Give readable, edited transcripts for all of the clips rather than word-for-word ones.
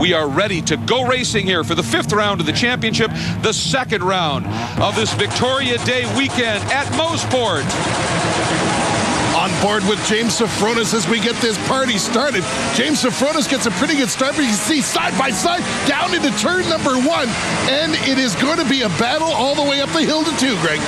We are ready to go racing here for the 5th round of the championship, the 2nd round of this Victoria Day weekend at Mosport. On board with James Sofronis as we get this party started. James Sofronis gets a pretty good start, but you can see side by side down into turn number 1, and it is going to be a battle all the way up the hill to 2, Greg.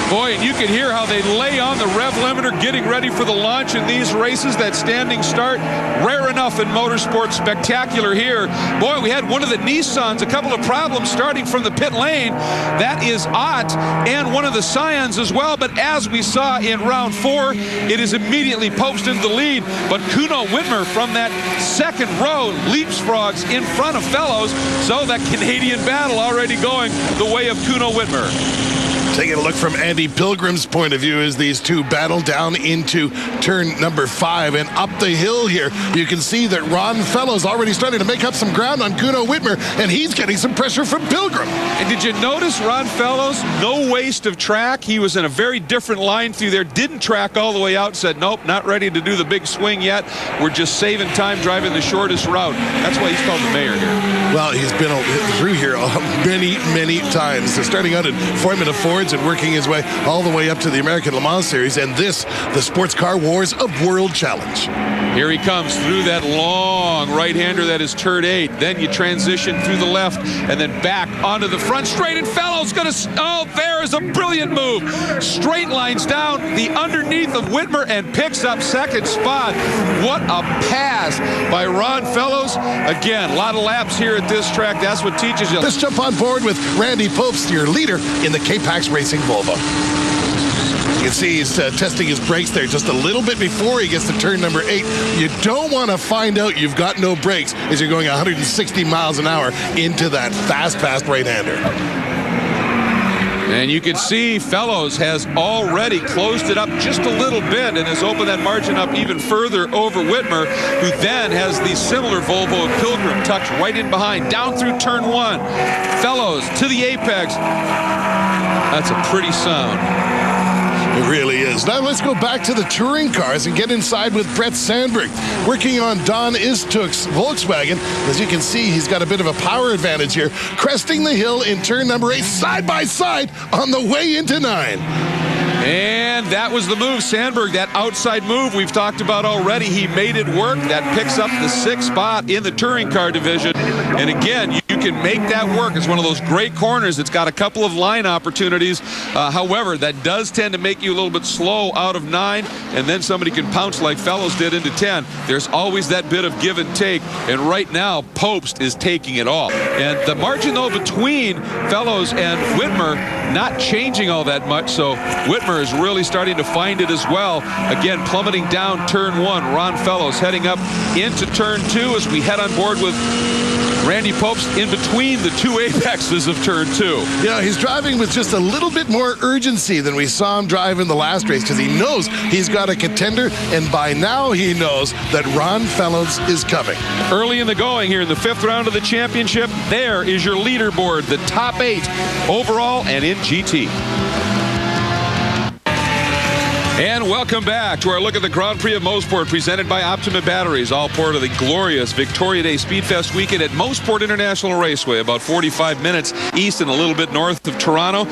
Boy, and you can hear how they lay on the rev limiter, getting ready for the launch in these races. That standing start, rare enough in motorsport, spectacular here. Boy, we had one of the Nissans, a couple of problems starting from the pit lane. That is Ott, and one of the Scions as well. But as we saw in round 4, it is immediately posted into the lead. But Kuno Whitmer from that 2nd row leapfrogs in front of Fellows. So that Canadian battle already going the way of Kuno Whitmer. Taking a look from Andy Pilgrim's point of view as these two battle down into turn number 5 and up the hill here. You can see that Ron Fellows already starting to make up some ground on Kuno Whitmer, and he's getting some pressure from Pilgrim. And did you notice Ron Fellows? No waste of track. He was in a very different line through there. Didn't track all the way out. Said, nope, not ready to do the big swing yet. We're just saving time driving the shortest route. That's why he's called the mayor here. Well, he's been through here many times. So starting out in Formula Fords and working his way all the way up to the American Le Mans Series, and this, the Sports Car Wars of World Challenge. Here he comes through that long right-hander that is turn 8. Then you transition through the left and then back onto the front straight, and Fellows gonna, oh, there is a brilliant move. Straight lines down the underneath of Whitmer and picks up 2nd spot. What a pass by Ron Fellows. Again, a lot of laps here at this track. That's what teaches you. Let's jump on board with Randy Popes, your leader in the K-Pax Racing Volvo. You can see he's testing his brakes there just a little bit before he gets to turn number 8. You don't want to find out you've got no brakes as you're going 160 miles an hour into that fast right-hander. And you can see Fellows has already closed it up just a little bit and has opened that margin up even further over Whitmer, who then has the similar Volvo of Pilgrim tucked right in behind, down through turn 1. Fellows to the apex. That's a pretty sound. It really is. Now let's go back to the touring cars and get inside with Brett Sandberg, working on Don Istuk's Volkswagen. As you can see, he's got a bit of a power advantage here, cresting the hill in turn number 8, side by side on the way into 9. And that was the move. Sandberg, that outside move we've talked about already. He made it work. That picks up the 6th spot in the touring car division. And again, you can make that work. It's one of those great corners. It's got a couple of line opportunities. However, that does tend to make you a little bit slow out of 9, and then somebody can pounce like Fellows did into 10. There's always that bit of give and take, and right now, Popst is taking it all. And the margin, though, between Fellows and Whitmer not changing all that much, so Whitmer is really starting to find it as well. Again, plummeting down turn 1. Ron Fellows heading up into turn 2 as we head on board with Randy Popst in between the 2 apexes of turn 2. You know, he's driving with just a little bit more urgency than we saw him drive in the last race, because he knows he's got a contender, and by now he knows that Ron Fellows is coming. Early in the going here in the 5th round of the championship, there is your leaderboard, the top 8 overall and in GT. And welcome back to our look at the Grand Prix of Mosport, presented by Optima Batteries, all part of the glorious Victoria Day Speedfest weekend at Mosport International Raceway, about 45 minutes east and a little bit north of Toronto.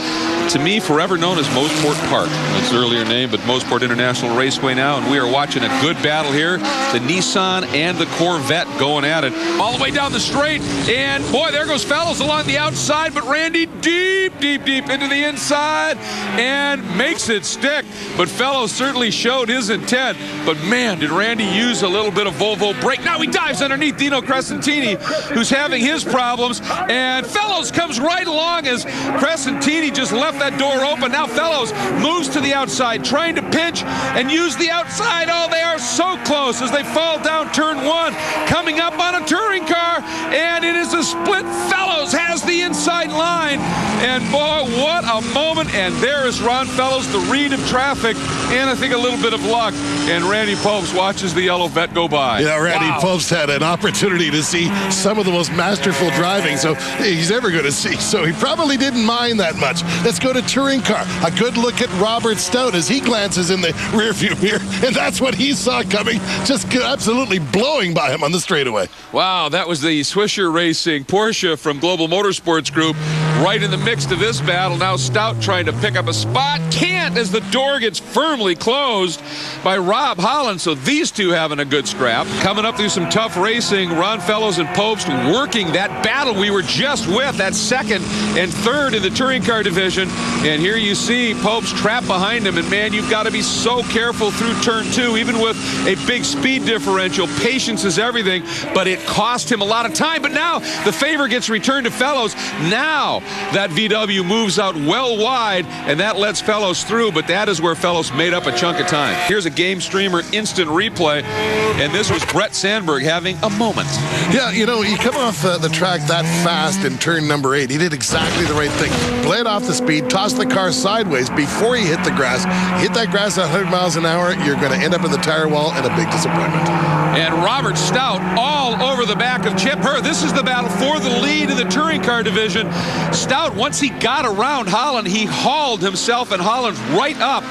To me, forever known as Mosport Park. That's the earlier name, but Mosport International Raceway now, and we are watching a good battle here. The Nissan and the Corvette going at it all the way down the straight, and boy, there goes Fellows along the outside, but Randy deep into the inside and makes it stick. But Fellows certainly showed his intent, but man, did Randy use a little bit of Volvo brake. Now he dives underneath Dino Crescentini, who's having his problems, and Fellows comes right along as Crescentini just left that door open. Now Fellows moves to the outside, trying to pinch and use the outside. Oh, they are so close as they fall down turn 1, coming up on a touring car, and it is a split. Fellows has the inside line, and boy, what a moment. And there is Ron Fellows, the reed of traffic. and I think a little bit of luck. And Randy Popes watches the yellow vet go by. Yeah, Randy Popes had an opportunity to see some of the most masterful driving he's ever going to see. So he probably didn't mind that much. Let's go to touring car. A good look at Robert Stout as he glances in the rearview mirror, and that's what he saw coming, just absolutely blowing by him on the straightaway. Wow, that was the Swisher Racing Porsche from Global Motorsports Group right in the mix to this battle. Now Stout trying to pick up a spot. Can't, as the door gets firmly closed by Rob Holland. So these two having a good scrap. Coming up through some tough racing, Ron Fellows and Popes working that battle we were just with, that second and third in the touring car division. And here you see Popes trapped behind him. And man, you've got to be so careful through turn 2, even with a big speed differential. Patience is everything, but it cost him a lot of time. But now the favor gets returned to Fellows. Now that VW moves out well wide, and that lets Fellows through, but that is where Fellows made up a chunk of time. Here's a Game Streamer instant replay, and this was Brett Sandberg having a moment. Yeah, you know, you come off the track that fast in turn number 8. He did exactly the right thing. Blade off the speed, tossed the car sideways before he hit the grass. Hit that grass at 100 miles an hour, you're going to end up in the tire wall and a big disappointment. And Robert Stout all over the back of Chip Herr. This is the battle for the lead in the touring car division. Stout, once he got around Holland, he hauled himself and Holland right up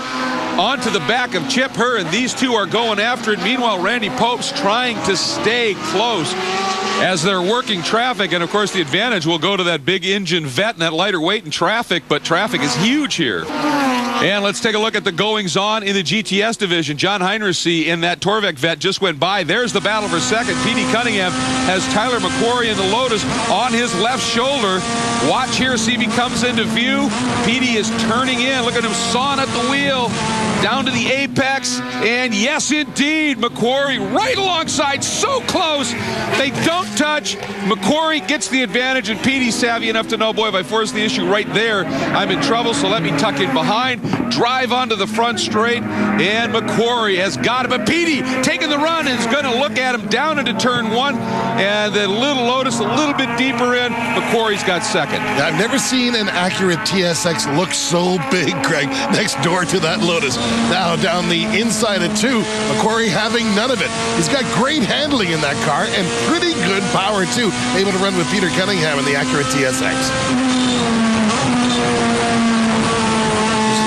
onto the back of Chip Herr, and these two are going after it. Meanwhile, Randy Popes trying to stay close as they're working traffic, and of course the advantage will go to that big engine vet and that lighter weight in traffic, but traffic is huge here. And let's take a look at the goings-on in the GTS division. John Heinrichsey in that Torvec vet just went by. There's the battle for second. P.D. Cunningham has Tyler McQuarrie in the Lotus on his left shoulder. Watch here, see if he comes into view. P.D. is turning in. Look at him sawing at the wheel. Down to the apex. And yes, indeed, McQuarrie right alongside, so close. They don't touch. McQuarrie gets the advantage, and P.D. savvy enough to know, boy, if I force the issue right there, I'm in trouble, so let me tuck in behind. Drive onto the front straight, and McQuarrie has got it. But Petey taking the run and is going to look at him down into turn 1, and the little Lotus a little bit deeper in. McQuarrie's got second. Yeah, I've never seen an accurate TSX look so big, Greg, next door to that Lotus. Now down the inside of 2, McQuarrie having none of it. He's got great handling in that car and pretty good power too, able to run with Peter Cunningham in the accurate TSX.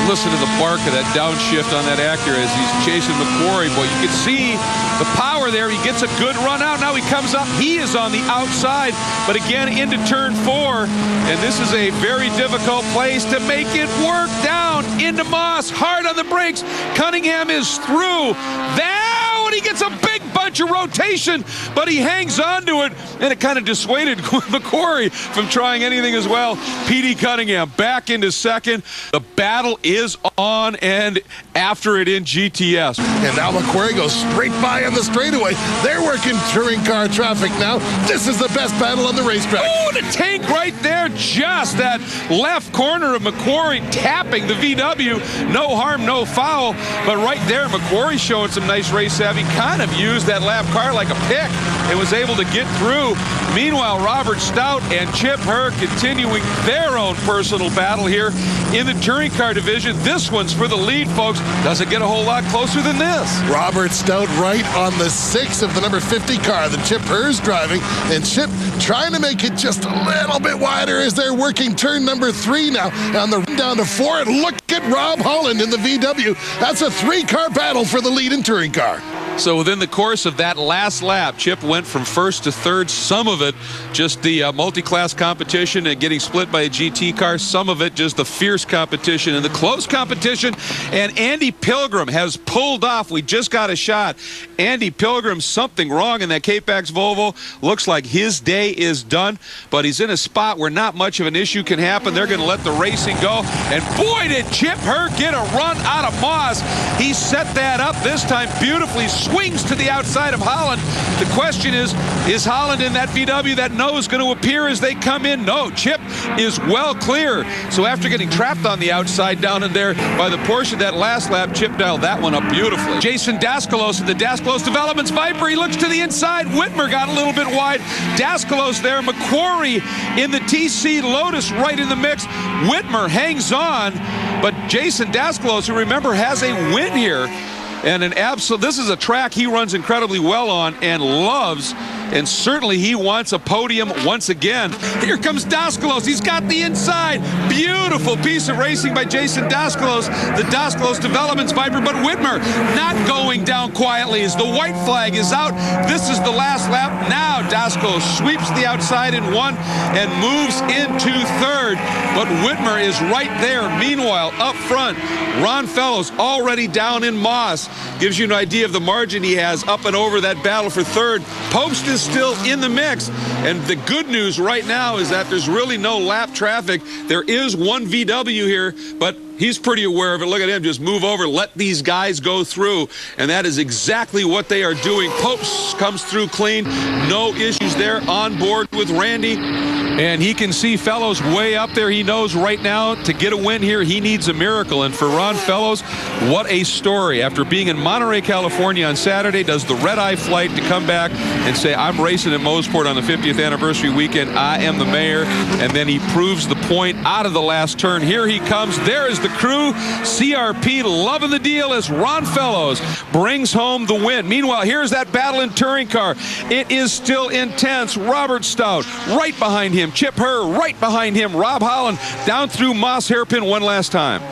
Listen to the bark of that downshift on that Acura as he's chasing McQuarrie. Boy, you can see the power there. He gets a good run out. Now he comes up. He is on the outside, but again into turn 4. And this is a very difficult place to make it work. Down into Moss. Hard on the brakes. Cunningham is through. Now he gets a big bunch of rotation, but he hangs on to it, and it kind of dissuaded McQuarrie from trying anything as well. P.D. Cunningham back into second. The battle is on, and after it in GTS. And now McQuarrie goes straight by on the straightaway. They're working touring car traffic now. This is the best battle on the racetrack. Oh, the tank right there. Just that left corner of McQuarrie tapping the VW. No harm, no foul. But right there, McQuarrie showing some nice race savvy. Kind of used that lap car like a pick and was able to get through. Meanwhile, Robert Stout and Chip Herr continuing their own personal battle here in the touring car division. This one's for the lead, folks. Doesn't get a whole lot closer than this. Robert Stout right on the 6 of the number 50 car that Chip Herr's driving, and Chip trying to make it just a little bit wider as they're working turn number 3 now on the run down to 4. And look at Rob Holland in the VW. That's a 3-car battle for the lead in touring car. So within the course of that last lap, Chip went from first to third. Some of it just the multi-class competition and getting split by a GT car. Some of it just the fierce competition and the close competition. And Andy Pilgrim has pulled off. We just got a shot. Andy Pilgrim, something wrong in that K-Pax Volvo. Looks like his day is done, but he's in a spot where not much of an issue can happen. They're going to let the racing go. And boy, did Chip Herr get a run out of Moss. He set that up this time beautifully. Swings to the outside of Holland. The question is Holland in that VW, that nose, going to appear as they come in? No, Chip is well clear. So after getting trapped on the outside down in there by the Porsche that last lap, Chip dialed that one up beautifully. Jason Daskalos of the Daskalos Developments Viper. He looks to the inside. Whitmer got a little bit wide. Daskalos there. McQuarrie in the TC Lotus right in the mix. Whitmer hangs on, but Jason Dasklos, who remember has a win here. And this is a track he runs incredibly well on and loves, and certainly he wants a podium once again. Here comes Dasklos. He's got the inside. Beautiful piece of racing by Jason Dasklos. The Dasklos Developments Viper, but Whitmer not going down quietly as the white flag is out. This is the last lap. Now Dasklos sweeps the outside in 1 and moves into 3rd, but Whitmer is right there. Meanwhile, up front, Ron Fellows already down in Moss. Gives you an idea of the margin he has up and over that battle for 3rd. Post is still in the mix, and the good news right now is that there's really no lap traffic. There is one VW here, but he's pretty aware of it. Look at him just move over, let these guys go through, and that is exactly what they are doing. Popes comes through clean, no issues there, on board with Randy, and he can see Fellows way up there. He knows right now to get a win here, he needs a miracle, and for Ron Fellows, what a story. After being in Monterey, California on Saturday, does the red-eye flight to come back and say, I'm racing at Mosport on the 50th anniversary weekend, I am the mayor, and then he proves the point out of the last turn. Here he comes, there is the crew. CRP loving the deal as Ron Fellows brings home the win. Meanwhile, here's that battle in touring car. It is still intense. Robert Stout right behind him. Chip Herr right behind him. Rob Holland down through Moss hairpin one last time.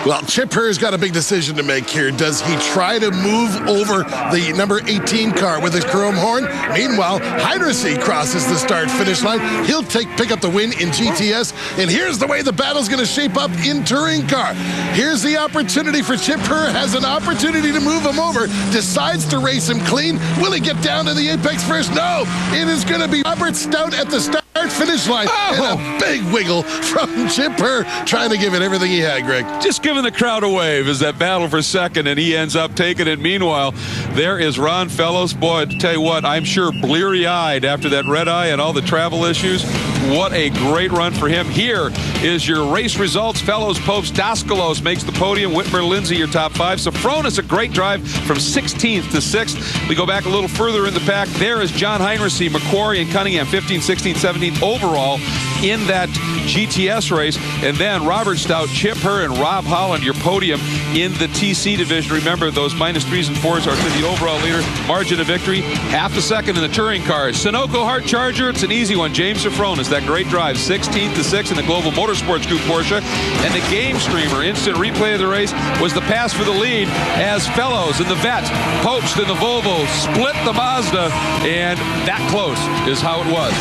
Well, Chip Herr's got a big decision to make here. Does he try to move over the number 18 car with his chrome horn? Meanwhile, Heinrichsey crosses the start-finish line. He'll pick up the win in GTS. And here's the way the battle's going to shape up in touring car. Here's the opportunity for Chip Herr. Has an opportunity to move him over. Decides to race him clean. Will he get down to the apex first? No. It is going to be Robert Stout at the start-finish line. And a big wiggle from Chip Herr, trying to give it everything he had, Greg. Just giving the crowd a wave as that battle for second, and he ends up taking it. Meanwhile, there is Ron Fellows. Boy, to tell you what, I'm sure bleary-eyed after that red eye and all the travel issues. What a great run for him. Here is your race results. Fellows, Popes, Daskalos makes the podium. Whitmer, Lindsay, your top 5. Safronis, a great drive from 16th to 6th. We go back a little further in the pack. There is John Heinrichsey, McQuarrie, and Cunningham, 15th, 16th, 17th overall in that GTS race. And then Robert Stout, Chip Herr, and Rob Holland, your podium in the TC division. Remember, those -3s and 4s are to the overall leader. Margin of victory, half a second in the touring cars. Sunoco Hart Charger, it's an easy one. James Safronis, that great drive, 16th to 6th in the Global Motorsports Group Porsche. And the Game Streamer, instant replay of the race, was the pass for the lead as Fellows in the Vet, Popes in the Volvo, split the Mazda, and that close is how it was.